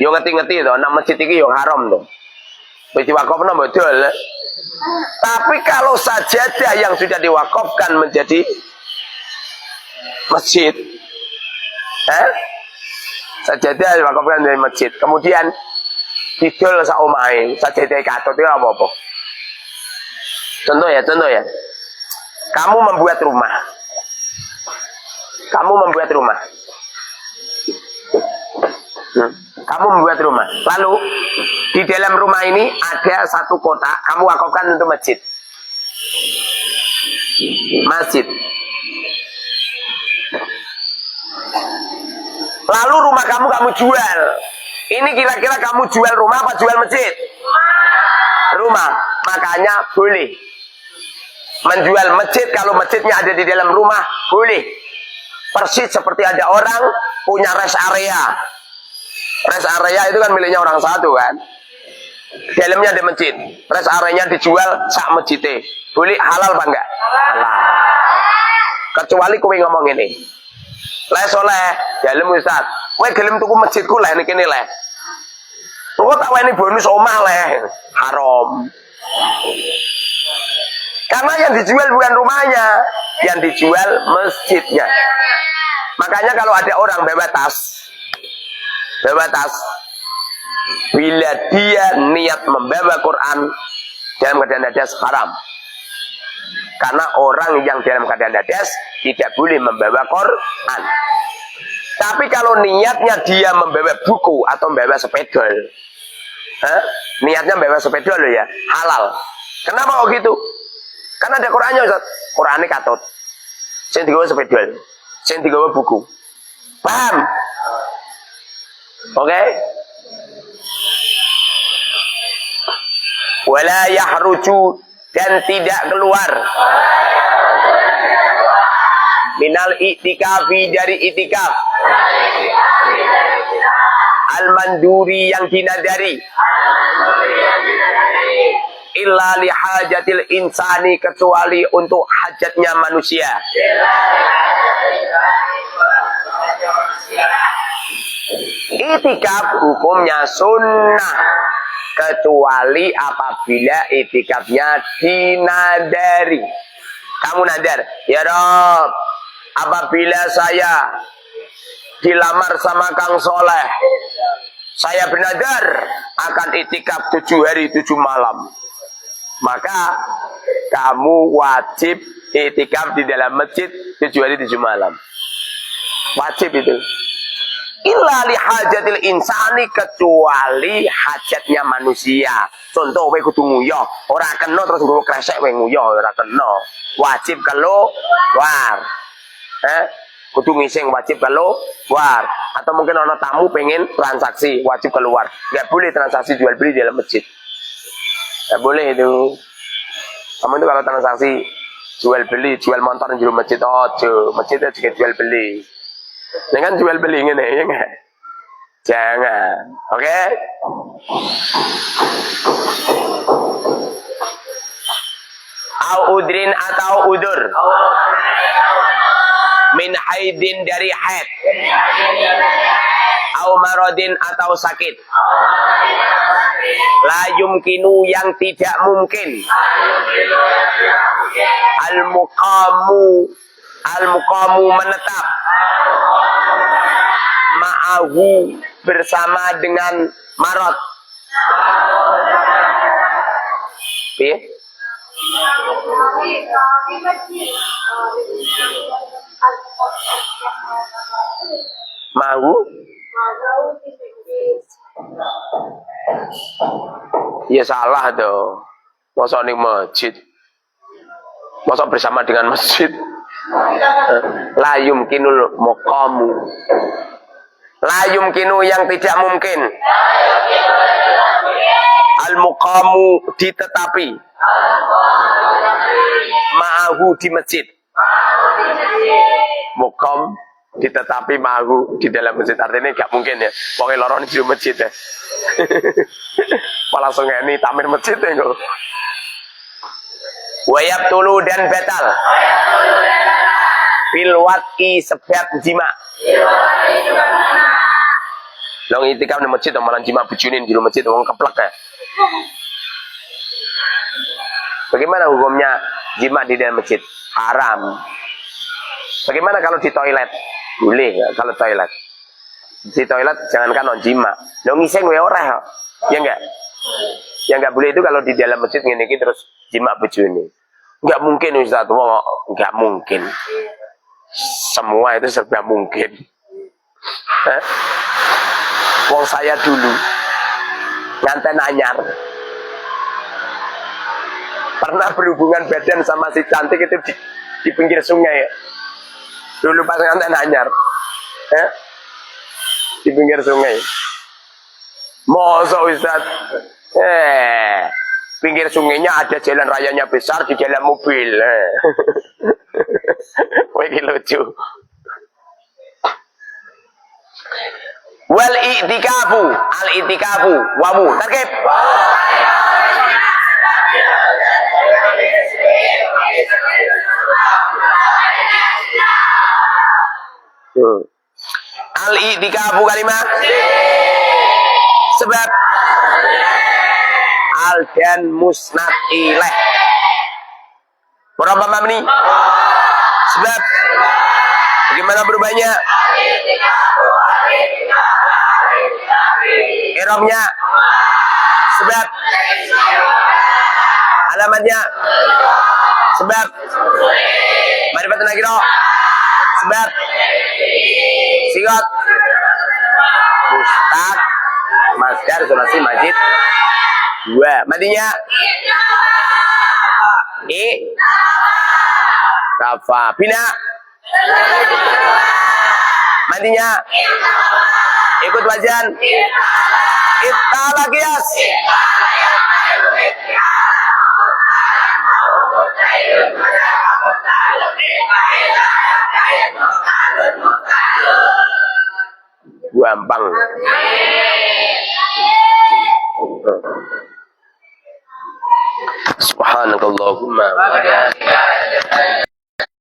Yo ngerti-ngerti to, nang masjid iki yo haram to. Wis diwakafno bodol. Tapi kalau sajadah yang sudah diwakafkan menjadi masjid, sajadah diwakafkan menjadi masjid, kemudian didol sak omahe, sajadah katut itu apa-apa. Contoh ya. Kamu membuat rumah. Kamu membuat rumah. Lalu di dalam rumah ini ada satu kotak, kamu wakafkan untuk masjid. Lalu rumah kamu jual. Ini kira-kira kamu jual rumah apa jual masjid? Rumah. Makanya boleh menjual masjid kalau masjidnya ada di dalam rumah, boleh. Persis seperti ada orang punya rest area. Rest area itu kan miliknya orang satu kan. Dalamnya ada masjid. Rest areanya dijual sak masjidnya. Boleh, halal apa enggak? Halal. Kecuali kowe ngomong ini. Le soleh, dalem Ustaz. Kowe gelem tuku masjidku le niki le. Engko tak weni bonus omah le. Haram. Karena yang dijual bukan rumahnya, yang dijual masjidnya. Makanya kalau ada orang bawa tas, bila dia niat membawa Quran dalam keadaan hadas haram. Karena orang yang dalam keadaan hadas tidak boleh membawa Quran. Tapi kalau niatnya dia membawa buku atau membawa sepedol, niatnya membawa sepedol ya, halal. Kenapa kok gitu? Karena ada Qurannya Ustaz. Qurannya katut. Sing digawa sepedol, sing digawa buku. Paham? Oke? Wala yahruju, dan tidak keluar minal i'tikafi, dari i'tikaf, al-manduri, yang dinadari, illa li hajatil insani, kecuali untuk hajatnya manusia. I'tikaf hukumnya sunnah, kecuali apabila i'tikafnya dinadari. Kamu nadar, ya Rob, apabila saya dilamar sama Kang Soleh, saya bernadar akan i'tikaf 7 hari 7 malam. Maka kamu wajib i'tikaf di dalam masjid 7 hari 7 malam. Wajib itu. Illa li hajatil insani, kecuali hajatnya manusia. Contoh kowe kudu nguyah, ora kena terus nggo kresek kowe nguyah, ora kena. Wajib keluar. Kudu ngising, wajib keluar. Atau mungkin ana tamu pengen transaksi, wajib keluar. Enggak boleh transaksi jual beli di dalam masjid. Enggak boleh itu. Kamu itu kalau transaksi jual beli, jual motor di masjid, ojo. Masjid itu juga jual beli. Jangan jual beli ngene ya enggak? Jangan. Oke? Au udrin, atau udur. Min haidin, dari haid. Au maradin, atau sakit. La yumkinu yang tidak mungkin. Al-muqamu menetap. Ma'ahu bersama dengan marot. Iya? Ma'ahu? Ya salah tuh. Masa ning masjid. Masa bersama dengan masjid. La yumkinul muqamu. La yumkinu yang tidak mungkin. Al-muqamu ditetapi. Ma'ahu di masjid. Muqam ditetapi ma'ahu di dalam masjid. Artinya gak mungkin ya. Pokoknya lorong di masjid ya. Malah langsung ini tamir masjid ya kok. Wayab tulu dan batal. Filwati sebab jima. Long itikaf di masjid malah jima bujunin di masjid wong keplek ya. Bagaimana hukumnya jima di dalam masjid? Haram. Bagaimana kalau di toilet? Boleh ya, kalau toilet. Di toilet jangankan non jima. Lo ngiseng we ora ya enggak? Yang enggak boleh itu kalau di dalam masjid ngene iki terus jima bojone. Enggak mungkin Ustaz, enggak mungkin. Semua itu serba mungkin. Wong saya dulu nganten anyar pernah berhubungan badan sama si cantik itu di pinggir sungai ya. Dulu pas nganten anyar di pinggir sungai. Masa Ustaz pinggir sungainya ada jalan rayanya besar, di jalan mobil. Wah ini lucu. Wal i'tikafu, al i'tikafu, wawu, tarkib. Al i'tikafu kalimah. Sebab al dan musnad ilaih. Berapa mabni? Sebab bagaimana berubahnya? Irobnya sebab alamatnya sebab marifatun nakiro sebab sigot mustaq masdar sulasi majid dua madinya kafa bina madinya ikut wajan ittala qiyas gampang. Subhanakallahumma wa bihamdika